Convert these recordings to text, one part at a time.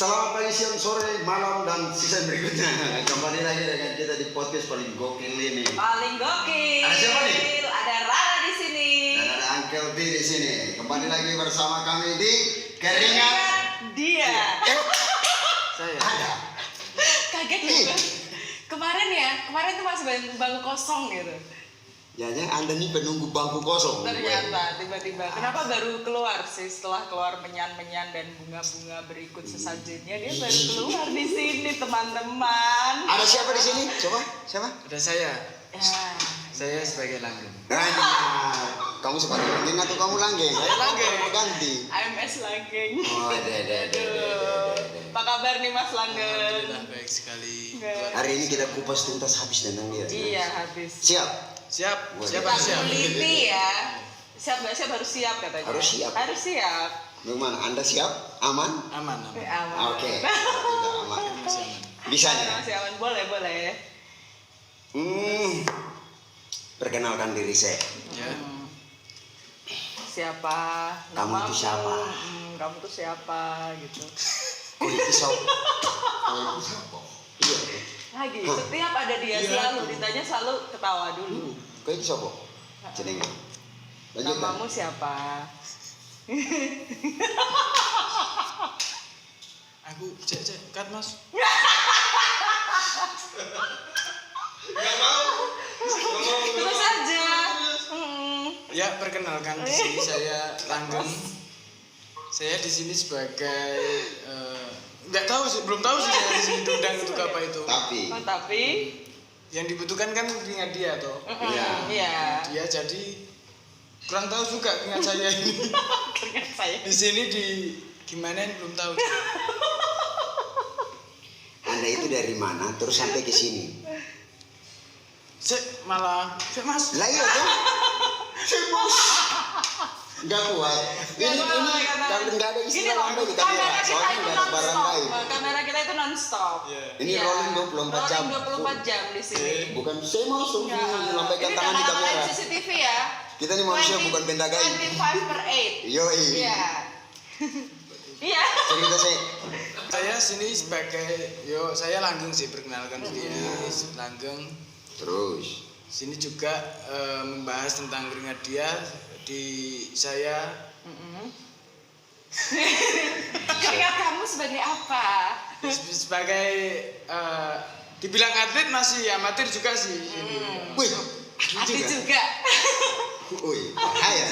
Selamat pagi, siang, sore, malam, dan sisa berikutnya. Kembali lagi dengan kita di podcast paling gokil ini. Paling gokil. Ada siapa nih? Ada Rara di sini. Dan ada Uncle B di sini. Kembali lagi bersama kami di Keringat Dia. Saya Ada. Kaget loh. Kemarin tuh masih bangku kosong gitu. Ya, Anda nih penunggu bangku kosong. Ternyata tiba-tiba. Kenapa baru keluar sih setelah keluar menyan-menyan dan bunga-bunga berikut sesajennya, dia baru keluar di sini, teman-teman. Ada siapa di sini? Coba, siapa? ada saya. Ya. Saya sebagai langgeng. Kamu sebagai langgeng atau kamu langgeng? Saya langgeng. Kamu ganti. AMS Langgeng. Oh, Aduh. Apa kabar nih Mas Langgeng? Alhamdulillah baik sekali. Enggak. Hari ini kita kupas tuntas habis tentang dia. Iya, habis. Siap. Siap. Boleh. Siap Kita harus siap. teliti ya. Siap nggak siap harus siap katanya. Harus siap. Harus siap. Bagaimana? Anda siap? Aman? Aman. Aman. Oke. Tidak aman. Masih aman. Bisa ya? Masih aman. Boleh. Perkenalkan diri saya. Ya. Siapa? Kamu Namamu? tuh siapa? Kamu tuh siapa gitu. Kau itu siapa? Kau itu siapa? Iya. Lagi Hah? setiap ada dia Iya. selalu ditanya selalu ketawa dulu. Kau itu siapa? Jenenge. Lanjutkan. Namamu siapa? Aku cek cut mas. Terus aja. Ya perkenalkan di sini saya langgeng. Saya di sini sebagai nggak tahu sih, belum tahu sih saya di sini diundang untuk apa itu. Tapi Oh, tapi Yang dibutuhkan kan keringat dia toh. iya. Dia jadi kurang tahu juga keringat saya ini. Keringat saya. Di sini di gimana ini belum tahu. Anda itu dari mana? Terus sampai ke sini? Cek malah, cek mas. Lah iya tuh. Mas. Enggak kuat. Ini kalau enggak ada istilah lambai di kamera. Soalnya enggak ada barang lain. Kamera kita itu non-stop. Iya. Ini rolling 24 jam. Rolling 24 jam di sini. Bukan saya mau langsung Ya. melambaikan Ini tangan di udah kamera. langganan CCTV ya. Kita ini manusia bukan benda gaib. 25/8. Yoi. Iya. Iya. Cerita saya. Saya sini sebagai, saya langgeng sih perkenalkan diri, langgeng. Terus. Sini juga membahas tentang keringat dia di saya. Keringat kamu sebagai apa? Sebagai dibilang atlet masih amatir juga sih. Wih, Adi juga. Wih, bahaya.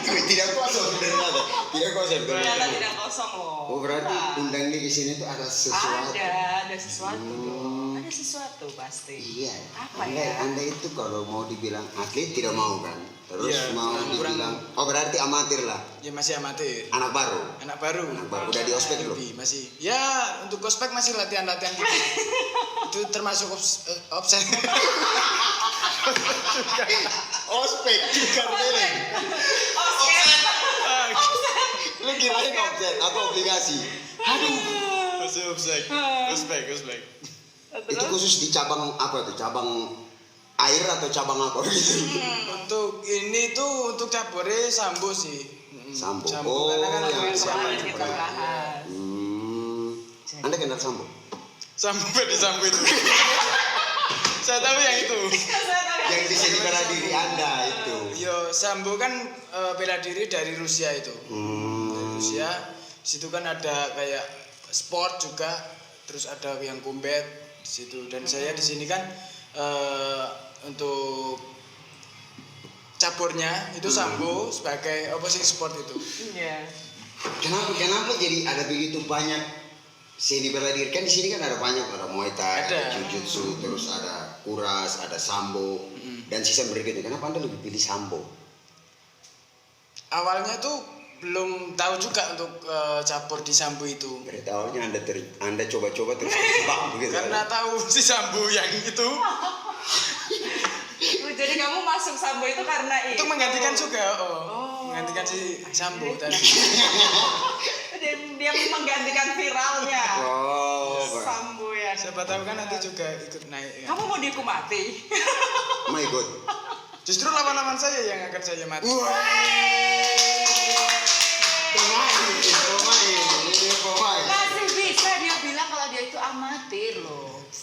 Tidak kosong ternyata. Tidak kosong Ternyata ternyata. tidak kosong loh. Oh, berarti Nah, undang di sini tuh ada sesuatu. ada sesuatu dong. Ada sesuatu pasti. Iya. Apa anda, ya? Anda itu kalau mau dibilang atlet tidak mau kan? Terus Iya, mau kurang- dibilang, oh berarti amatir lah. Ya masih amatir. Anak baru. Anak baru. Anak baru. Udah di ospek belum? Masih. Ya, untuk ospek masih latihan-latihan gitu. Itu termasuk offset. Ospek juga boleh. Lu kirain offset atau obligasi? Aduh. Masih offset. Ospek. Itu khusus di cabang apa tuh? Cabang air atau cabang apa gitu? Untuk ini tuh untuk cabornya sambo sih. Sambo. Sambo karena kan yang lebih siapa kemarin kita bahas. Anda kenal Sambo? Sambo di sambo itu. Saya tahu yang itu. Yang bisa dibela diri Anda itu. Yo, sambo kan bela diri dari Rusia itu. Dari Rusia. Di situ kan ada kayak sport juga, terus ada yang combat di situ. Dan saya di sini kan untuk caburnya itu sambo sebagai opposing sport itu. Iya. Kenapa jadi ada begitu banyak seni bela diri? Kan di sini kan ada banyak, ada Muay Thai, ada Ada. Jiu-Jitsu, terus ada kuras, ada sambo, dan sisa berikutnya. Kenapa Anda lebih pilih sambo? Awalnya tuh belum tahu juga untuk cabur di sambo itu. Dari awalnya Anda coba-coba terus bang begitu. Karena tahu si sambo yang itu Jadi kamu masuk sambo itu karena itu. itu menggantikan juga, menggantikan si sambo tadi. Dia menggantikan viralnya. Oh, Sambo ya. Siapa tahu kan nanti juga ikut naik. Kan? Kamu mau dihukum mati? my God. Justru lawan-lawan saya yang akan saya mati. Pemain. Masih bisa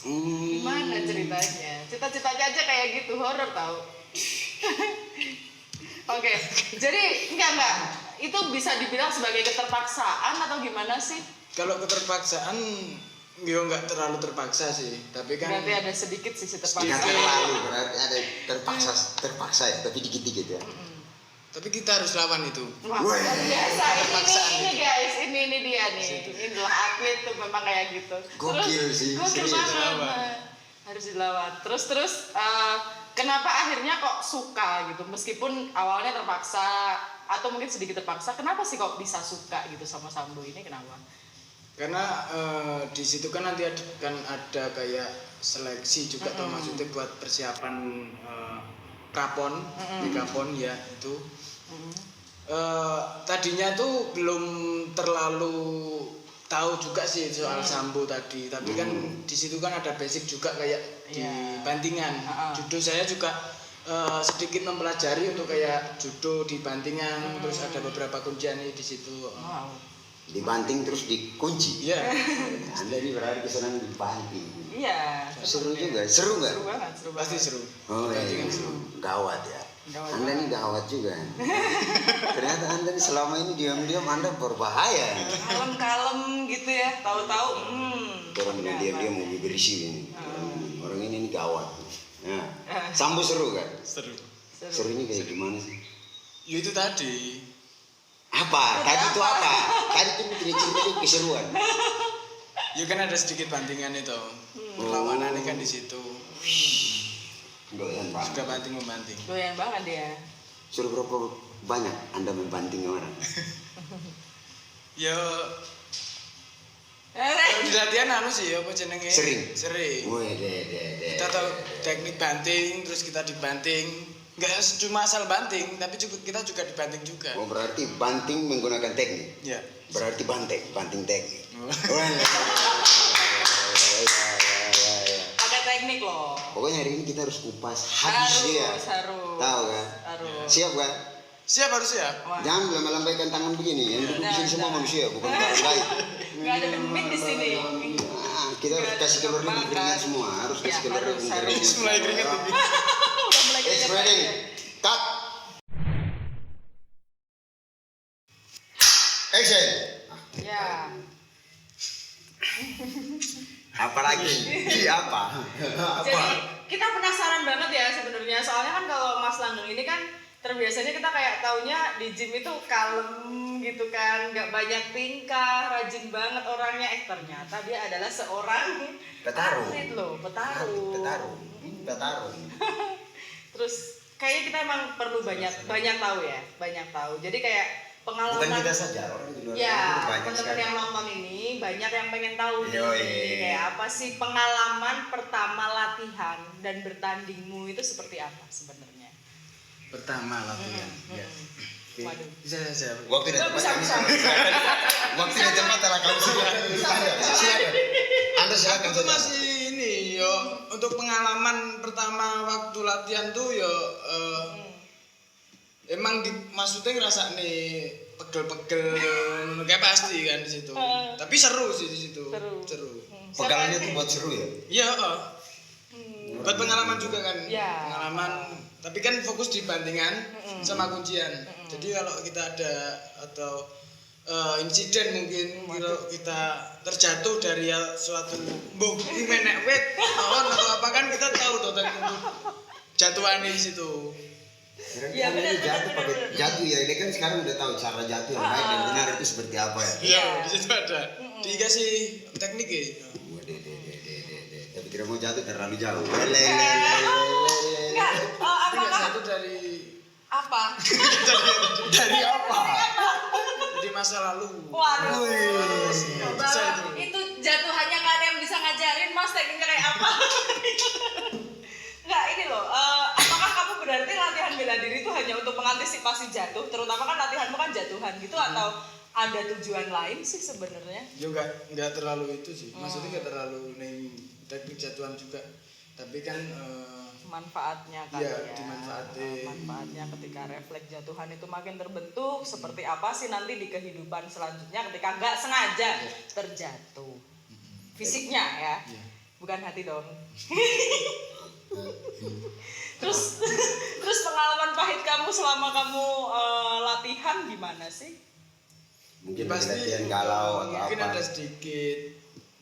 Gimana ceritanya? Cita-citanya aja kayak gitu, horor tau. Oke, jadi enggak. Itu bisa dibilang sebagai keterpaksaan atau gimana sih? Kalau keterpaksaan, yo nggak terlalu terpaksa sih. Tapi kan Berarti ada sedikit sih Nggak terpaksa. terlalu berarti ada terpaksa ya, tapi dikit-dikit ya. tapi kita harus lawan itu. Wah, Wah. luar biasa. Terpaksaan Ini guys, ini dia nih. Inilah atlet tuh memang kayak gitu. Gokil sih, Gokil serius. banget. Harus dilawan. Terus kenapa akhirnya kok suka gitu? Meskipun awalnya terpaksa atau mungkin sedikit terpaksa, kenapa sih kok bisa suka gitu sama sambo ini? Kenapa? Karena di situ kan nanti akan ada kayak seleksi juga tuh, maksudnya buat persiapan prapon di Kapon ya itu. Tadinya tuh belum terlalu tahu juga sih soal sambo tadi, tapi kan di situ kan ada basic juga kayak di bantingan. Judo saya juga sedikit mempelajari untuk kayak judo di bantingan, terus ada beberapa kuncian di situ. Wow. Dibanting terus dikunci. Iya. Anda ini berarti senang dibanting. Iya. Seru juga, seru nggak? Seru banget, seru Pasti banget. seru. Oh iya, Bantingan seru. gawat ya. Gawat Anda ini gawat juga. Ternyata Anda ini selama ini diam-diam Anda berbahaya. Kalem-kalem gitu ya, tahu-tahu Orang udah diam-diam mau berisi ini. Orang ini gawat. Nah, sambo seru kan? Seru. Serunya kayak gimana sih? Ya itu tadi. Apa? Tadi itu apa? Tadi itu tidak cerita itu keseruan. Ya kan ada sedikit bantingan itu. Perlawanannya kan di situ. Doyan banget. Sudah banting membanting. doyan banget dia. Suruh berapa banyak Anda membanting orang? Ya kalau di latihan anu sih apa jenenge? Sering? Sering. Wih, Kita tahu teknik banting, terus kita dibanting. Enggak cuma asal banting, tapi juga kita juga dibanting juga. Oh berarti banting menggunakan teknik. Ya. Berarti banting teknik. Oh. Wah, ya. Ada teknik loh. Pokoknya hari ini kita harus kupas habis dia. Harus. Tahu kan? Harus. Siap kan? Siap harus ya? Wah. Jangan lambaikan tangan begini. Yang duduk di sini semua manusia, bukan orang lain. Nggak ada demit di sini. Nah, kita harus kasih keluar dulu keringat semua. Harus kasih Ya, keluar harus. keringat. Mulai keringet ini. Udah mulai It's keringet ready. aja. Cut. Action. Ya. Apa lagi? Apa? Jadi kita penasaran banget ya sebenarnya. Soalnya kan kalau Mas Langgeng ini kan terbiasanya kita kayak taunya di gym itu kalem gitu kan, nggak banyak tingkah, rajin banget orangnya. Ternyata dia adalah seorang Petarung. atlet loh, petarung. Petarung. Terus kayaknya kita emang perlu banyak tahu ya, banyak tahu. Jadi kayak pengalaman. Bukan kita saja, orang di luar Ya, sana banyak teman-teman sekali. yang nonton ini banyak yang pengen tahu nih, Yoi. kayak apa sih pengalaman pertama latihan dan bertandingmu itu seperti apa sebenarnya? Pertama latihan. Ya. Oke. Waduh. Bisa. Waktu dan tempat Bisa. Waktu dan tempat adalah kamu silakan. Silakan. Anda silakan Aku saja. masih ini yo untuk pengalaman pertama waktu latihan tuh yo emang maksudnya ngerasa nih pegel-pegel kayak pasti kan di situ. Tapi seru sih di situ. Seru. Pegangannya tuh buat seru ya. Iya, buat pengalaman juga kan. Ya. Pengalaman, tapi kan fokus di bantingan sama kuncian. Jadi kalau kita ada atau insiden mungkin kalau kita terjatuh dari suatu ini menek wet atau apa kan kita tahu tuh untuk jatuhan di situ. Ya, benar, Jatuh ya, ini kan sekarang udah tahu cara jatuh yang baik dan benar itu seperti apa ya. Iya, di situ ada. Dikasih teknik ya. Tapi tidak mau jatuh terlalu jauh. Enggak, Tidak apakah satu dari apa? dari apa? Dari masa lalu. Waduh. Bisa itu. Itu jatuhannya nggak ada yang bisa ngajarin Mas tekniknya kayak apa? Enggak, ini loh. Apakah kamu berarti latihan bela diri itu hanya untuk mengantisipasi jatuh, terutama kan latihanmu kan jatuhan gitu, atau ada tujuan lain sih sebenarnya? Ya enggak terlalu itu sih. Maksudnya enggak terlalu neng teknik jatuhan juga. Tapi kan Manfaatnya kan ya, ya. dimanfaatin. Manfaatnya ketika refleks jatuhan itu makin terbentuk, seperti apa sih nanti di kehidupan selanjutnya ketika nggak sengaja terjatuh. Fisiknya ya. Iya. bukan hati dong. terus pengalaman pahit kamu selama kamu latihan gimana sih? Mungkin Pasti latihan galau atau mungkin apa. ada sedikit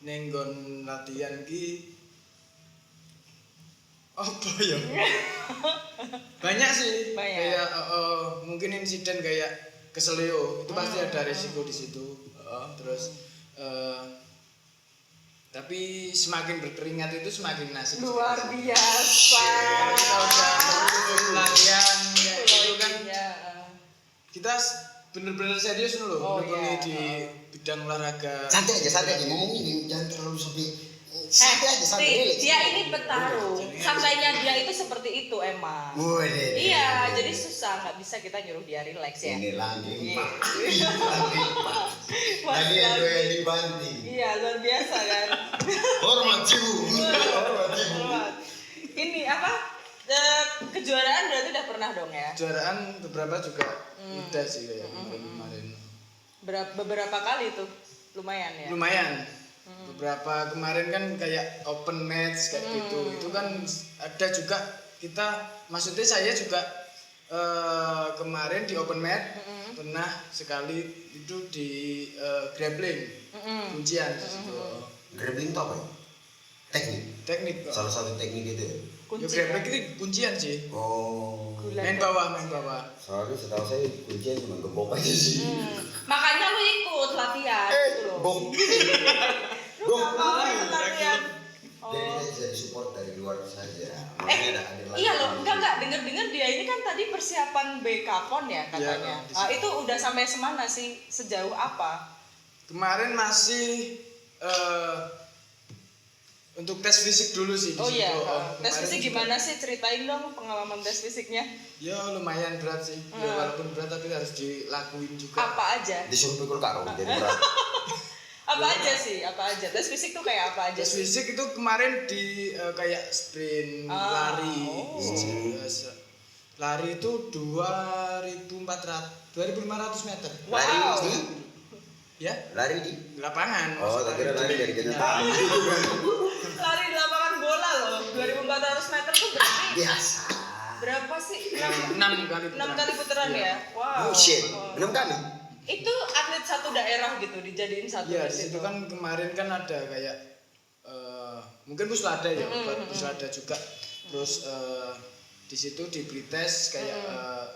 nenggon latihan ki apa ya? Banyak sih. Banyak. Kayak mungkin insiden kayak keselio itu pasti ada resiko di situ. Terus tapi semakin berkeringat itu semakin asik. Luar biasa. Kalau kita udah latihan kayak gitu kan Iya. kita bener-bener serius dulu Oh, bener-bener iya. di bidang olahraga. Santai aja ngomongnya jangan terlalu santai aja Nih, relax. dia ini petarung. Santainya dia itu seperti itu emang. Boleh. Iya, jadi susah, nggak bisa kita nyuruh dia relax ya. Ini lagi Iya. Lagi Mas, yang dibanting. Iya, luar biasa kan. Hormat ciu. Hormat ciu. Ini apa? Kejuaraan berarti udah pernah dong ya? Kejuaraan beberapa juga udah sih kayak kemarin. Beberapa kali tuh, lumayan ya. Lumayan. Beberapa kemarin kan kayak open match kayak gitu. Itu kan ada juga kita, maksudnya saya juga kemarin di open match pernah sekali itu di grappling kuncian di situ. Grappling itu apa ya? Teknik. Kok. Salah satu teknik itu. Ya, Kunci grappling kan? itu kuncian sih. Oh. Main bawah. Soalnya setahu saya kuncian cuma gembok aja sih. Makanya lu ikut latihan gitu loh. Bom. Lu nggak mau ikut latihan. Jadi kita bisa disupport dari luar saja. Makanya ada Iya loh, enggak dengar dia ini kan tadi persiapan BK-PON ya katanya. Iya, Itu udah sampai semana sih, sejauh apa? Kemarin masih untuk tes fisik dulu sih di Oh situ. iya, tes Kemarin fisik juga- gimana sih? Ceritain dong pengalaman tes fisiknya. Ya lumayan berat sih. Ya, walaupun berat tapi harus dilakuin juga. Apa aja? disuruh pikul karo jadi berat. Apa aja sih? Apa aja? Tes fisik tuh kayak apa aja Tes sih? fisik itu kemarin di kayak sprint, lari. Lari itu 2.500 meter. Wow. Ya, Lari di. lapangan. Oh, tak kira lari dari kenyataan. Lari di lapangan bola loh. 2.400 meter tuh berarti Biasa. berapa sih? 6 kali. 6 kali putaran ya? Wow. Bullshit. Wow. 6 kali. Itu atlet satu daerah gitu dijadiin satu Iya, di di situ kan kemarin kan ada kayak mungkin puslada ya, buat puslada juga. Terus di situ diberi tes kayak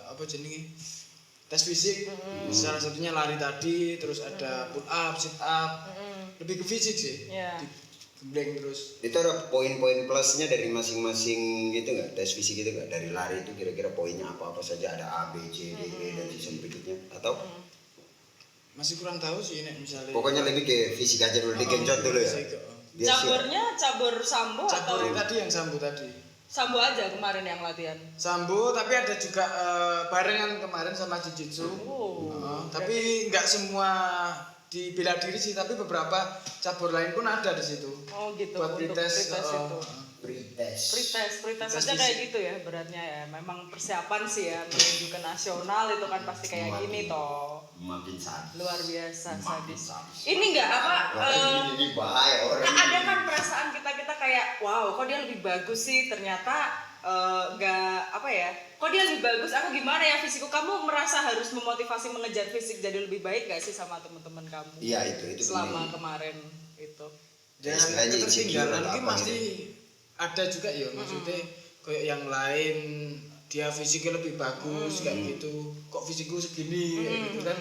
apa jenenge? Tes fisik. Salah satunya lari tadi, terus ada pull up, sit up. Lebih ke fisik sih. Iya. Gembleng terus. Itu ada poin-poin plusnya dari masing-masing gitu nggak? Tes fisik gitu nggak? Dari lari itu kira-kira poinnya apa saja? Ada A, B, C, D, E dan season berikutnya? Atau Masih kurang tahu sih nek misalnya. pokoknya lebih ke fisik aja dulu, digenjot dulu ya? Fisik, Biar siap. Caburnya cabur sambo Cabur atau tadi yang sambo tadi. sambo aja kemarin yang latihan. Sambo tapi ada juga barengan kemarin sama jiu-jitsu. Tapi nggak semua di bela diri sih, tapi beberapa cabur lain pun ada di situ. Oh gitu. Buat untuk pretest, pretest itu. Pretest. Pretest Tes aja kayak fisik. gitu ya beratnya ya. Memang persiapan sih ya menuju ke nasional itu kan pasti kayak gini toh. Makin sadis. Luar biasa sadis. sadis. Ini enggak apa Ini bahaya orang. ada kan perasaan kita kayak wow kok dia lebih bagus sih ternyata enggak apa ya kok dia lebih bagus aku gimana ya fisikku, kamu merasa harus memotivasi mengejar fisik jadi lebih baik gak sih sama teman-teman kamu Iya itu selama penting. kemarin itu? Dan Istilahnya ketertinggalan insecure ini apa masih ada juga ya, maksudnya kayak yang lain dia fisiknya lebih bagus kayak gitu, kok fisikku segini kayak gitu kan.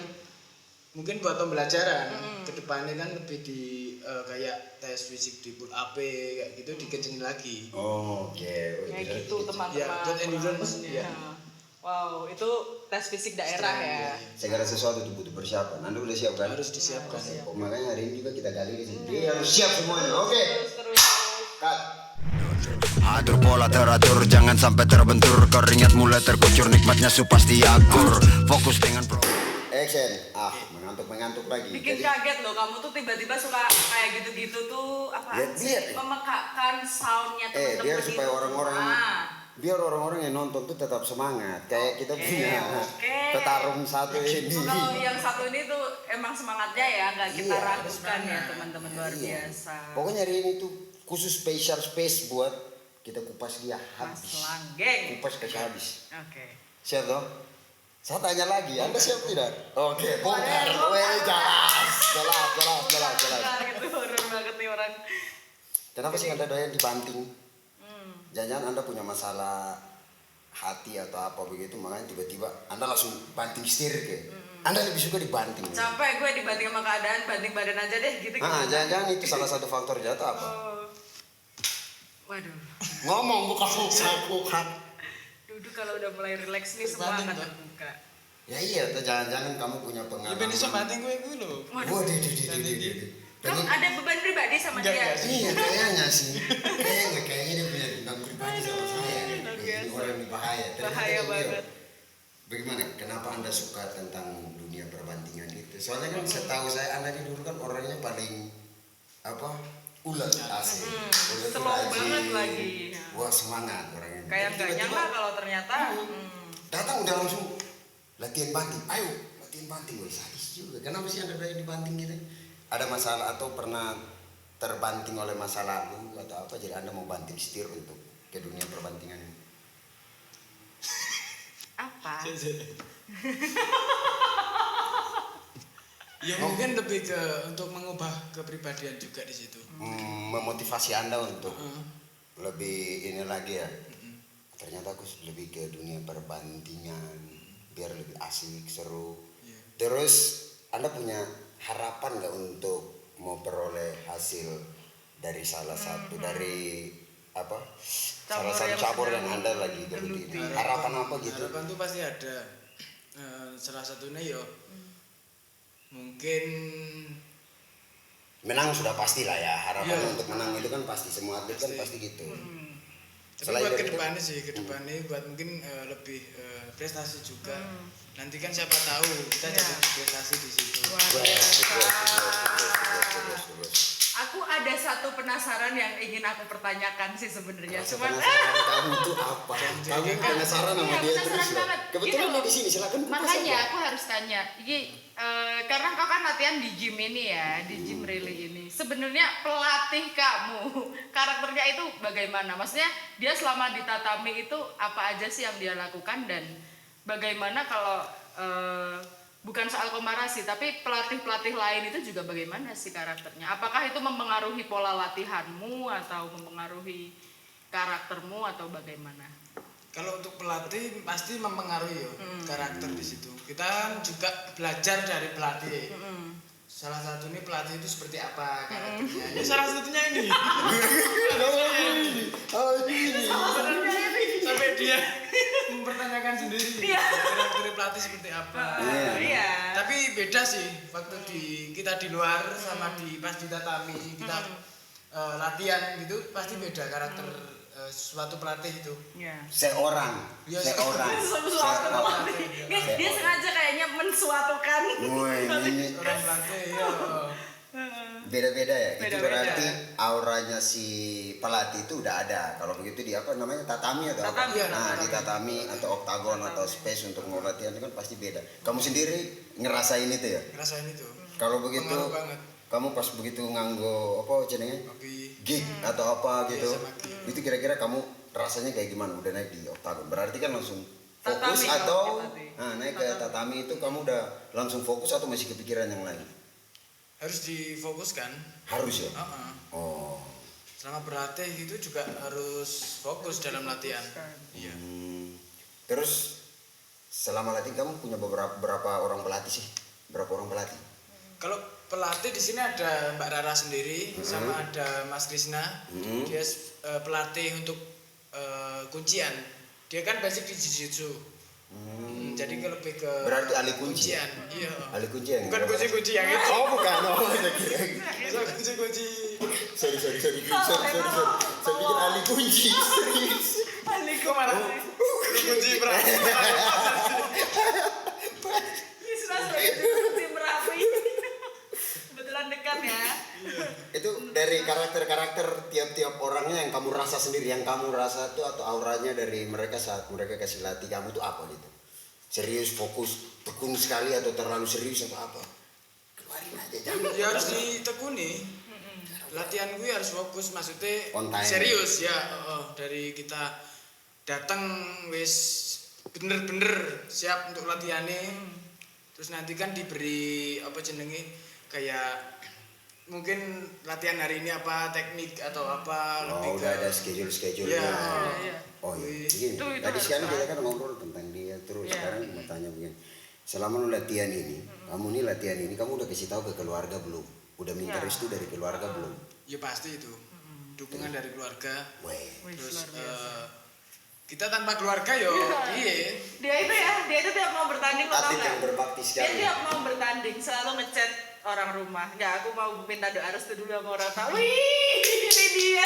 Mungkin buat pembelajaran kedepannya kan lebih di kayak tes fisik di pull up kayak gitu dikencengin lagi. Oh, oke. Kayak gitu teman-teman. Ya, buat endurance, pengalamannya. ya. Wow, itu tes fisik daerah ya. Segala sesuatu itu butuh persiapan. Anda udah siap kan? Harus disiapkan. Oh, makanya hari ini juga kita gali di sini. Dia harus siap semuanya. Oke. Terus. Cut. Atur pola teratur, jangan sampai terbentur. Keringat mulai terkucur, nikmatnya su pasti akur. Fokus dengan Action. Mengantuk lagi. Bikin Jadi, kaget loh, kamu tuh tiba-tiba suka kayak gitu-gitu tuh apaan Lihat, sih? lihat. Memekakan soundnya teman-teman biar supaya itu. orang-orang biar orang-orang yang nonton tuh tetap semangat. Kayak kita punya oke. petarung satu ini. Kalau yang satu ini tuh emang semangatnya ya, nggak kita Iya, ragukan ya teman-teman luar Iya. biasa. Pokoknya hari ini tuh khusus special space buat kita kupas dia Mas habis. Langgeng. Kupas kasih habis. Oke. Siap toh? Saya tanya lagi, Anda siap tidak? Oke, bongkar. Bongkar. Weh, jelas. Nah, gitu horor banget nih orang. Kenapa sih Anda doyan dibanting? Jangan-jangan Anda punya masalah hati atau apa begitu, makanya tiba-tiba Anda langsung banting setir ke. Anda lebih suka dibanting. Capek gue dibanting sama keadaan, banting badan aja deh gitu. Jangan-jangan itu salah satu faktor jatuh apa? Oh. Waduh. Ngomong bukan bukan. Duduk kalau udah mulai relax nih semua akan terbuka. Ya iya, atau jangan-jangan kamu punya Ya pengalaman. ben iso banting kowe kuwi lho. Waduh. Kamu ada beban pribadi sama dia? Iya kayaknya sih. Kayaknya dia punya dendam pribadi sama saya. Ini orang ini bahaya. Bahaya banget. Bagaimana? Kenapa Anda suka tentang dunia perbantingan itu? Soalnya kan setahu saya Anda ini dulu kan orangnya paling apa? Ulet asli. Ulet Slow rajin. banget lagi. Wah semangat orangnya. Kayak Tapi nggak tiba-tiba nyangka kalau ternyata. datang udah langsung latihan banting. Ayo latihan banting. Wah sadis juga. Kenapa sih Anda berani dibanting gitu? Ada masalah atau pernah terbanting oleh masa lalu atau apa? Jadi Anda mau banting setir untuk ke dunia perbantingan ini? Apa? Ya mungkin lebih ke untuk mengubah kepribadian juga di situ. Memotivasi Anda untuk lebih ini lagi ya. Ternyata aku lebih ke dunia perbantingan biar lebih asik, seru. Iya. Terus Anda punya harapan nggak untuk mau peroleh hasil dari salah satu dari apa? Salah satu cabur yang Anda lagi geluti. Harapan apa gitu? Harapan tuh pasti ada. Salah satunya ya mungkin Menang sudah pasti lah ya. Harapan Iya. untuk menang itu kan pasti, semua atlet kan pasti gitu. tapi Selain buat dari itu- kedepannya sih, kedepannya buat mungkin lebih prestasi juga. Nanti kan siapa tahu kita Iya. jadi prestasi di situ. Luar biasa. Aku ada satu penasaran yang ingin aku pertanyakan sih sebenarnya. Cuman Penasaran kamu tuh apa? Kamu penasaran sama Iya, dia penasaran terus loh. banget. Kebetulan Gitu dia loh. di sini, silakan kupas makanya aja. aku harus tanya. Karena kau kan latihan di gym ini ya, di gym relay ini. Sebenarnya pelatih kamu karakternya itu bagaimana? Maksudnya dia selama di tatami itu apa aja sih yang dia lakukan dan bagaimana kalau bukan soal komparasi, tapi pelatih-pelatih lain itu juga bagaimana sih karakternya? Apakah itu mempengaruhi pola latihanmu atau mempengaruhi karaktermu atau bagaimana? Kalau untuk pelatih pasti mempengaruhi ya karakter di situ. Kita juga belajar dari pelatih. Salah satu ini pelatih itu seperti apa karakternya. Ini salah satunya ini. Sampai dia mempertanyakan sendiri karakter pelatih seperti apa. Iya. Tapi beda sih waktu kita di luar sama pas di tatami kita latihan gitu pasti beda karakter suatu pelatih itu. Iya. Seorang. Ya, Suatu pelatih. Dia sengaja kayaknya mensuatukan. Woi, ini Orang pelatih ya. beda-beda ya. Itu Beda-beda. berarti auranya si pelatih itu udah ada. Kalau begitu di apa namanya tatami atau apa? Tatami. Nah, di tatami atau oktagon atau space untuk mau latihan itu kan pasti beda. Kamu sendiri ngerasain itu ya? Ngerasain itu. Kalau begitu Pengaruh banget. kamu pas begitu nganggo apa jenenge? Tapi Gig atau apa gitu. sama gig. Itu kira-kira kamu rasanya kayak gimana udah naik di oktagon? Berarti kan langsung fokus Tatami atau berarti. naik ke tatami itu kamu udah langsung fokus atau masih kepikiran yang lain? harus difokuskan. Harus ya? Heeh. Oh. Selama berlatih itu juga harus fokus dalam latihan. Iya. Terus selama latihan kamu punya berapa orang pelatih sih? Berapa orang pelatih? Kalau pelatih di sini ada Mbak Rara sendiri sama ada Mas Krisna. Dia pelatih untuk kuncian. Dia kan basic di jiu-jitsu. Jadi lebih ke Berarti ahli kunci. kuncian. Iya. Ahli kunci yang Bukan kunci-kunci yang itu. Oh bukan, oh saya kira. Kunci-kunci. Sorry. Saya pikir ahli kunci, serius. Kok marah sih? Kunci berapa? Ini sudah kunci Merapi. Kebetulan dekat ya. Itu dari karakter-karakter tiap-tiap orangnya yang kamu rasa sendiri, yang kamu rasa tuh atau auranya dari mereka saat mereka kasih latih kamu tuh apa gitu? Serius, fokus, tekun sekali atau terlalu serius atau apa? Keluarin aja, jangan. Ya harus ditekuni. latihan gue harus fokus, maksudnya On time. serius ya. Dari kita datang wis bener-bener siap untuk latihannya. Terus nanti kan diberi apa jenenge kayak mungkin latihan hari ini apa teknik atau apa lebih udah ada schedule-nya. Iya. Oh iya, begini. Itu Tadi harus sekarang kita tahu. kan ngobrol tentang dia, terus Iya. sekarang mau tanya begini. Selama lu latihan ini, kamu latihan ini, kamu udah kasih tahu ke keluarga belum? Udah minta Iya. restu dari keluarga belum? Ya pasti itu. Dukungan dari keluarga. Weh, Wih, Terus luar biasa. kita tanpa keluarga yo iya. Dia itu tiap mau bertanding lo tau atlet yang nggak? berbakti Dia sekali. tiap mau bertanding selalu ngechat orang rumah. Nggak, aku mau minta doa restu dulu sama orang tua. Wih, ini dia.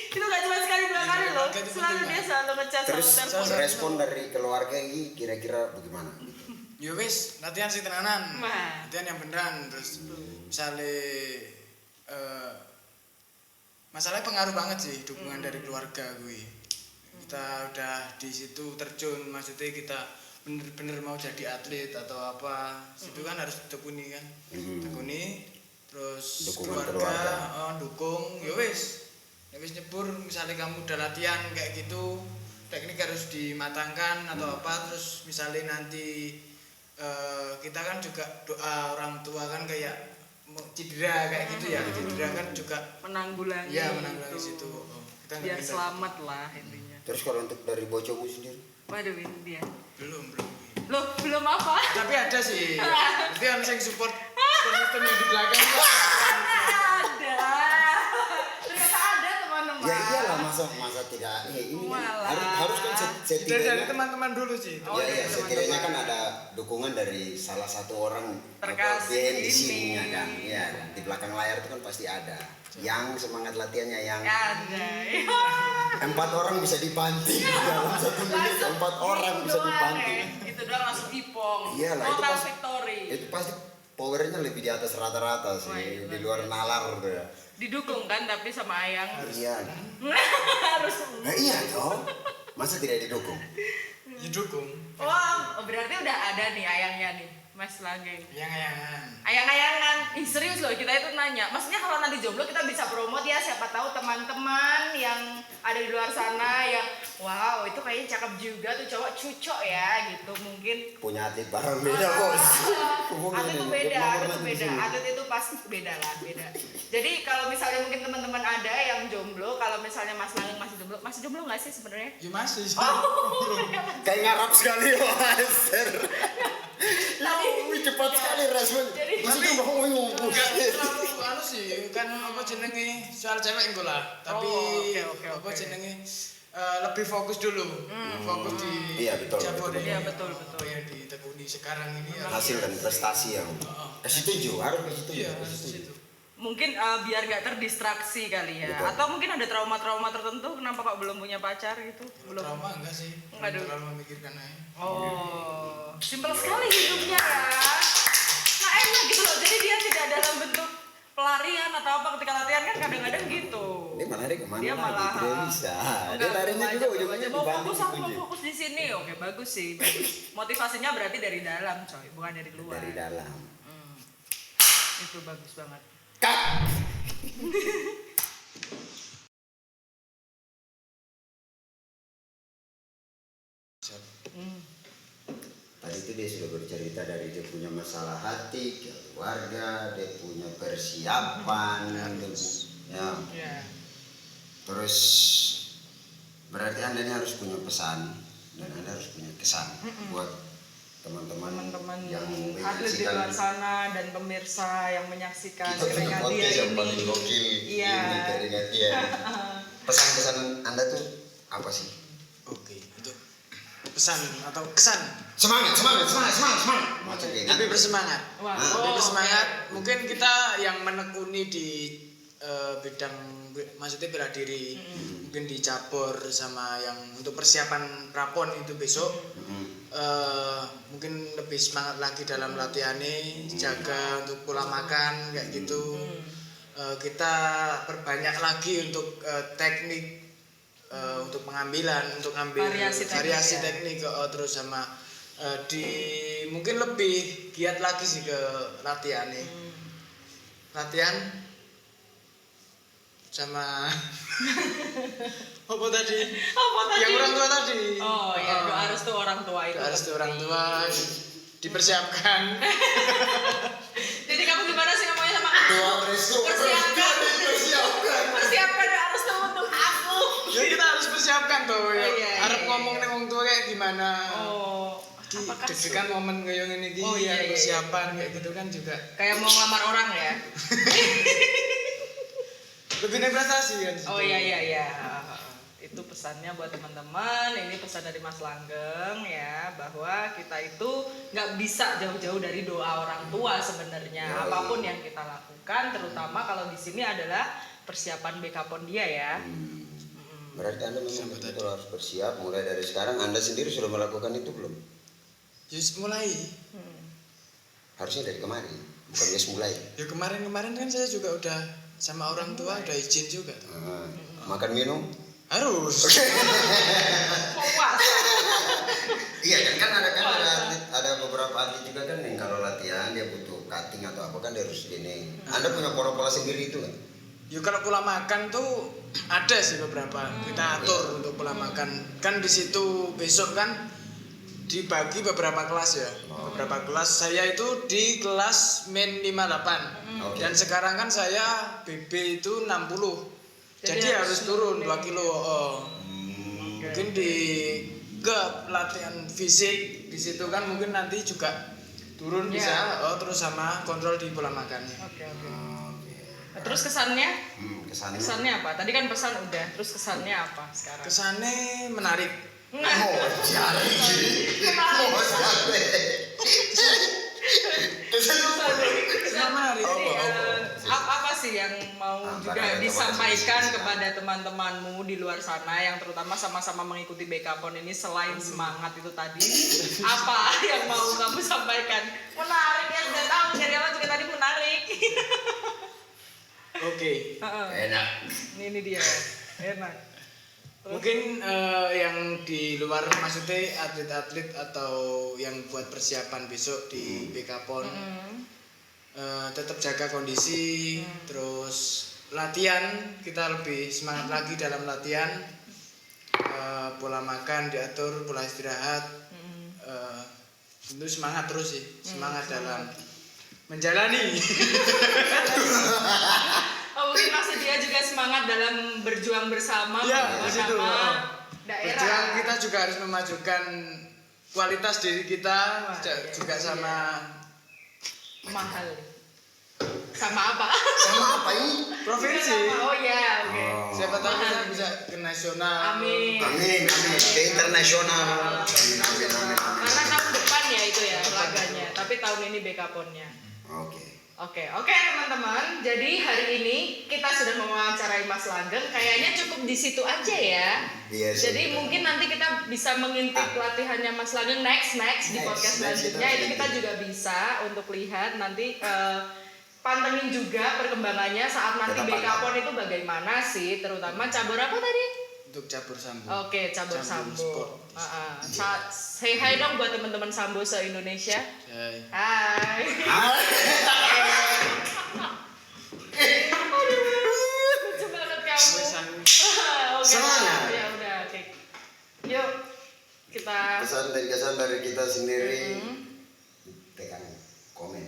Itu nggak cuma sekali dua kali loh. Itu Selalu penting, dia Pak. selalu ngechat Terus selalu telepon. respon dari keluarga ini kira-kira bagaimana? Yo wis latihan sih tenanan. Nah. Latihan yang beneran terus misalnya masalahnya pengaruh banget sih dukungan dari keluarga gue. Kita udah di situ terjun, maksudnya kita bener-bener mau jadi atlet atau apa, situ kan harus ditekuni kan, tekuni, terus Dukungan keluarga, keluarga. dukung, ya wis nyebur, misalnya kamu udah latihan kayak gitu, teknik harus dimatangkan atau apa, terus misalnya nanti kita kan juga doa orang tua kan kayak mau cedera kayak gitu ya, cedera kan juga Menanggulangi. ya menanggulangi itu. situ. Kita Biar nggak minta- selamat lah intinya. Terus kalau untuk dari bocahmu sendiri? Waduh ini dia. belum. Loh, belum apa? Tapi ada sih. Nanti yang support system yang di belakang itu Ada. Ternyata ada teman-teman. Ya iyalah, masa tidak. Ya, ini kan Walah. harus kan dari setidaknya. teman-teman dulu sih. Ya, ya, setidaknya kan ada dukungan dari salah satu orang Terkasih band di ini. sininya kan. Ya, di belakang layar itu kan pasti ada. Yang semangat latihannya yang Ada. 4 orang bisa dibanting dalam 1 menit, 4 orang bisa dibanting. Itu doang langsung ipong. Iyalah, itu Total pasti- victory. Itu pasti powernya lebih di atas rata-rata sih, Wah, iya, di luar nalar tuh ya. Didukung kan tapi sama Ayang. Iya. Harus. Nah, iya dong. Masa tidak didukung? Didukung. Wah, berarti udah ada nih Ayangnya nih, Mas Langgeng. Yang Ayang-ayangan, serius loh kita itu nanya. Maksudnya kalau nanti jomblo kita bisa promote ya, siapa tahu teman-teman yang ada di luar sana yang wow itu kayaknya cakep juga tuh cowok cucok ya gitu mungkin. Punya atlet barang beda bos. Atlet itu beda, atlet itu pasti beda lah, beda. Jadi kalau misalnya mungkin teman-teman ada yang jomblo, kalau misalnya Mas Langgeng masih jomblo nggak sih sebenarnya? ya masih. Kayak ngarap sekali mas. Cepat sekali respon. Jadi- Maksudnya bangun. Enggak terlalu anu sih, kan apa jenenge soal cewek enggak lah. Tapi oke. apa jenenge lebih fokus dulu. Fokus di Iya, betul, Jawa betul. deh. Iya, betul. Apa yang ditekuni sekarang ini ya. Hasil dan prestasi yang kasih tunjuk, harus kasih tunjuk. Iya, kasih harus tunjuk. situ. Mungkin biar nggak terdistraksi kali ya. Betul. Atau mungkin ada trauma-trauma tertentu kenapa kok belum punya pacar gitu? Belum. Trauma enggak sih? Enggak Belum dulu. terlalu memikirkan aja. Oh, simpel sekali hidupnya ya. Nah enak gitu loh. Jadi dia tidak dalam bentuk pelarian atau apa ketika latihan kan kadang-kadang gitu. Dia malah dia kemana Dia lagi? malah Tidak bisa. Dia Enggak, larinya juga baca, ujungnya mau dibanting fokus aku mau dipuji. fokus di sini. Oke, bagus sih. Bagus. Motivasinya berarti dari dalam, coy, bukan dari luar. Dari dalam. Itu bagus banget. Cut. Tadi itu dia sudah bercerita dari dia punya masalah hati, keluarga, dia punya persiapan, ya. Iya. Terus berarti Anda ini harus punya pesan dan Anda harus punya kesan buat teman-teman Teman-teman yang atlet di luar sana dan pemirsa yang menyaksikan kita punya keringat dia podcast yang ini. paling gokil Iya. ini keringat dia. Pesan-pesan Anda tuh apa sih? Oke, untuk pesan atau kesan Semangat. Macam kayak lebih gitu. bersemangat. Wah, Lebih oh, bersemangat. Mungkin kita yang menekuni di bidang maksudnya bela diri, mungkin di cabur sama yang untuk persiapan prapon itu besok. Mungkin lebih semangat lagi dalam latihannya, jaga untuk pola makan kayak gitu. Kita perbanyak lagi untuk teknik, untuk pengambilan, untuk ngambil Variasi teknik, ya. terus sama mungkin lebih giat lagi sih ke latihannya. Latihan sama apa tadi? Apa tadi? Yang orang tua tadi. Oh ya, doa restu orang tua itu. Doa restu orang penting. tua dipersiapkan. Jadi kamu gimana sih ngomongnya sama aku? Doa restu. Persiapkan. Persiapkan. Persiapkan doa restu untuk aku. Ya kita harus persiapkan tuh. Ya. Iya, Harap iya, ngomong iya. nih wong tua kayak gimana. Oh, Di apakah deg-degan momen kayak ngene iki Oh, iya, ada iya, persiapan kayak gitu kan juga. kayak mau ngelamar orang ya? Lebih naik prestasi kan. Oh iya iya iya. Itu pesannya buat teman-teman. Ini pesan dari Mas Langgeng ya, bahwa kita itu nggak bisa jauh-jauh dari doa orang tua sebenarnya. Yoi. Apapun yang kita lakukan, terutama kalau di sini adalah persiapan BK-pon dia ya. Berarti Anda memang betul harus bersiap mulai dari sekarang. Anda sendiri sudah melakukan itu belum? Just mulai. Harusnya dari kemarin, bukan just mulai. Ya kemarin kan saya juga udah sama orang tua udah izin juga. Makan minum? Harus. Mau puasa. Iya kan ada beberapa atlet juga kan yang kalau latihan dia butuh cutting atau apa kan dia harus gini. Anda punya pola-pola sendiri itu kan? Ya kalau pola makan tuh ada sih beberapa. Kita atur untuk pola makan. Kan di situ besok kan dibagi beberapa kelas ya. Beberapa kelas. Saya itu di kelas min 58. Oke. Dan sekarang kan saya BB itu 60. Jadi harus turun 2 kilo. Mungkin di ke latihan fisik di situ kan mungkin nanti juga turun Ya. bisa. Terus sama kontrol di pola makannya. Oke. Nah, terus kesannya? Kesannya. Kesannya apa? Tadi kan pesan udah. Terus kesannya apa sekarang? Kesannya menarik. Nah, Oh, jari. menarik. Oh, sampai. Kesan menarik. Jadi, apa sih yang mau juga Para disampaikan teman-teman kepada teman-temanmu di luar sana yang terutama sama-sama mengikuti BK-pon ini selain semangat itu tadi, apa yang mau kamu sampaikan? Menarik ya, udah tahu dari awal juga tadi menarik. Oke. Enak. Ini dia, enak. Mungkin yang di luar maksudnya atlet-atlet atau yang buat persiapan besok di BK-pon tetap jaga kondisi, terus latihan kita lebih semangat lagi dalam latihan, pola makan diatur, pola istirahat, tentu semangat terus sih, semangat dalam menjalani. Oh, mungkin maksud dia juga semangat dalam berjuang bersama Ya, di situ. daerah. Berjuang kita juga harus memajukan kualitas diri kita juga sama mahal. Sama apa? Sama apa ini? provinsi. Sama. Oh ya, oke. Siapa tahu kita bisa ke nasional. Amin. Amin. Ke internasional. Amin. Karena tahun depan ya itu ya laganya, tapi tahun ini BK-ponnya. Oke. Oke teman-teman. Jadi hari ini kita sudah mewawancarai Mas Langgeng. Kayaknya cukup di situ aja ya. Iya, Jadi betul. mungkin nanti kita bisa mengintip pelatihannya Mas Langgeng next di Next, podcast next selanjutnya. kita Itu kita juga bisa untuk lihat nanti. Pantengin juga perkembangannya saat nanti Tetap BK-pon itu bagaimana sih, terutama cabur apa tadi? Untuk cabur sambo. Oke, cabur sambo. sport. Say hi dong buat teman-teman sambo se-Indonesia. Hai. Hai. Lucu banget kamu. Oke, Semangat. ya udah, oke. Yuk, kita Kesan dari kita sendiri. Tekan komen,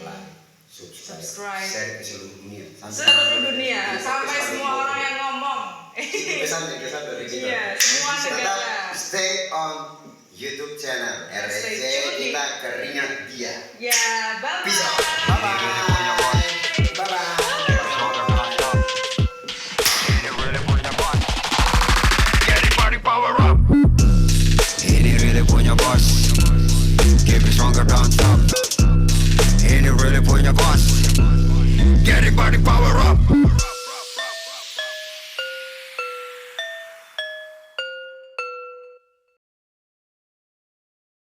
like, subscribe, share ke seluruh dunia. seluruh dunia sampai semua orang yang ngomong. Kesan dari kita. Iya, semua Tetap negara. stay on YouTube channel Stay RSC tune. kita keringat dia. Ya, bye. Peace out. Bye bye. Bye bye. Ini really punya bos, keep it stronger down top. Ini really punya bos, get it body power up.